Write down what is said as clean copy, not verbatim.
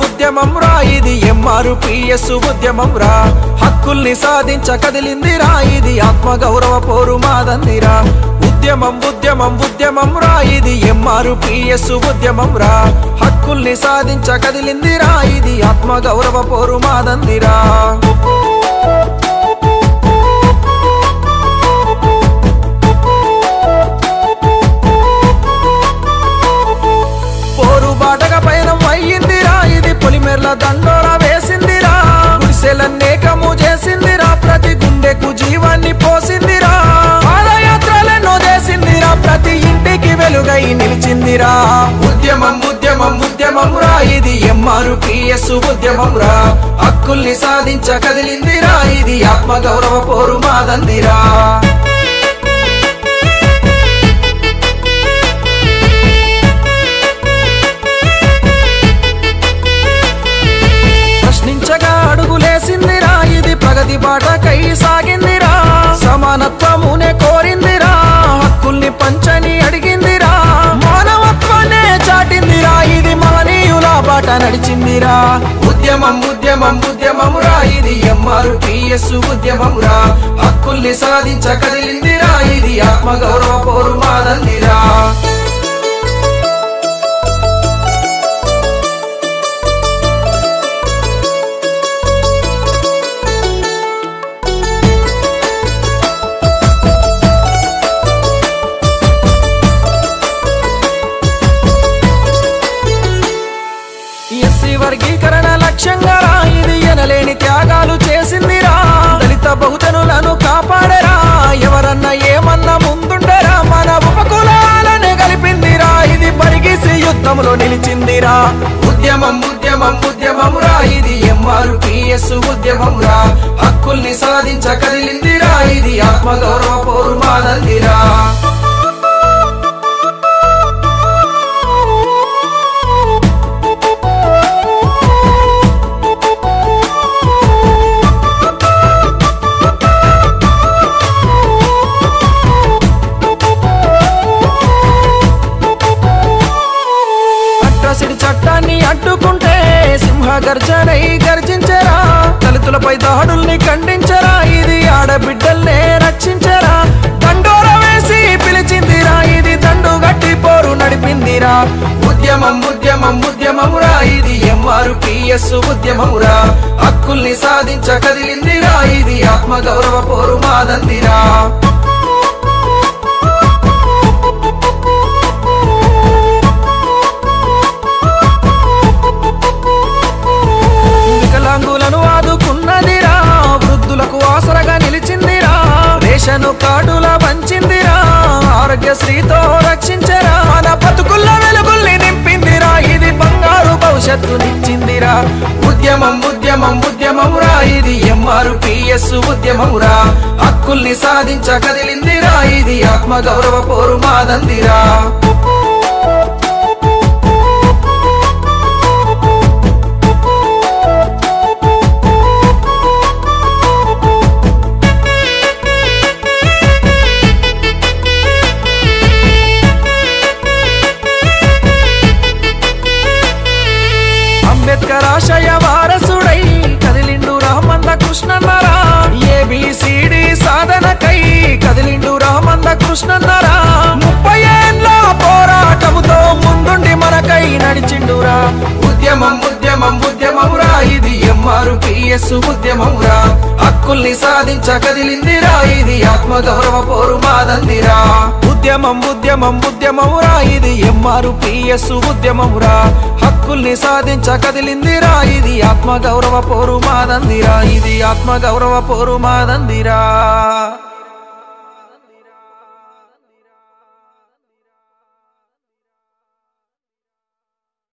ఉద్యమం రా ఇది ఎంఆర్పిఎస్ ఉద్యమం రా హక్కుల్ని సాధించ కదిలిందిరా ఇది ఆత్మగౌరవ పోరు మాదందిరా ఉద్యమం రా ఇది ఎంఆర్పిఎస్ ఉద్యమం రా హక్కుల్ని సాధించ కదిలిందిరా ఇది ఆత్మగౌరవ పోరు మాదందిరా పోరు బాటగా పయనం అయ్యిందిరా ఇది పొలిమేర్ల దండోరా వేసిందిరా గుడిసెలన్నేకము చేసిందిరా ప్రతి గుండెకు జీవాన్ని పోసిందిరా పాదయాత్రలెన్నో చేసిందిరా ప్రతి ఇంటికి వెలుగై నిలిచిందిరా ఉద్యమం రా ఇది ఎంఆర్పిఎస్ ఉద్యమం రా హక్కుల్ని సాధించ కదిలిందిరా ఇది ఆత్మగౌరవ పోరు మాదందిరా ప్రశ్నించగా అడుగులేసిందిరా ఇది ప్రగతి బాటకై సాగిందిరా సమానత్వమునే కోరిందిరా హక్కుల్ని పంచని అడిగిందిరా మానవత్వాన్నే చాటిందిరా ఇది మహనీయుల బాట నడిచిందిరా ఉద్యమం రా ఇది ఎంఆర్పిఎస్ ఉద్యమం రా హక్కుల్ని సాధించ కదిలిందిరా ఇది ఆత్మగౌరవ పోరు మాదందిరా వర్గీకరణ లక్ష్యంగా రా ఇది ఎనలేని త్యాగాలు చేసిందిరా దళిత బహుజనులను కాపాడరా ఎవరన్నా ఏమన్నా ముందుండరా మన ఉపకులాలనే కలిపిందిరా ఇది పరిగిసి యుద్ధంలో నిలిచిందిరా ఉద్యమం రా ఇది ఎంఆర్పిఎస్ ఉద్యమం రా హక్కుల్ని సాధించ కదిలిందిరా ఇది ఆత్మగౌరవ పోరు మాదందిరా చట్టాన్ని అడ్డుకుంటే సింహ గర్జనై గర్జించరా దళితులపై దాడుల్ని ఖండించరా ఇది ఆడబిడ్డల్నే రక్షించరా దండోర వేసి పిలిచిందిరా ఇది దండు గట్టి పోరు నడిపిందిరా ఉద్యమం రా ఇది ఎంఆర్పిఎస్ ఉద్యమం రా హక్కుల్ని సాధించ కదిలిందిరా ఇది ఆత్మగౌరవ పోరు మాదందిరా వికలాంగులను ఆదుకున్నదిరా వృద్ధులకు ఆసరగా నిలిచిందిరా రేషను కార్డుల వంచిందిరా ఆరోగ్యశ్రీతో రక్షించరా మన బతుకుల్లో వెలుగుల్ని నింపిందిరా ఇది బంగారు భవిష్యత్తునిచ్చిందిరా ఉద్యమం రా ఇది ఎంఆర్పిఎస్ ఉద్యమం రా హక్కుల్ని సాధించ కదిలిందిరా ఇది ఆత్మగౌరవ పోరు మాదందిరా అంబేద్కర్ ఆశయ వారసుడై కదిలిండు రామంద కృష్ణన్నరా ఏబిసిడి సాధనకై కదిలిండు రామంద కృష్ణన్నరా 30 ఏళ్ల పోరాటముతో ముందుండి మనకై నడిచిండురా ఉద్యమం రా ఇది ఎంఆర్పిఎస్ ఉద్యమం రా హక్కుల్ని సాధించ కదిలిందిరా ఇది ఆత్మ గౌరవ పోరు మాదందిరా ఉద్యమం ఉద్యమం ఉద్యమమురా ఇది ఎంఆర్పిఎస్ ఉద్యమమురా హక్కుల్ని సాధించ కదిలిందిరా ఇది ఆత్మ గౌరవ పోరు మాదందిరా ఇది ఆత్మ గౌరవ పోరు మాదందిరా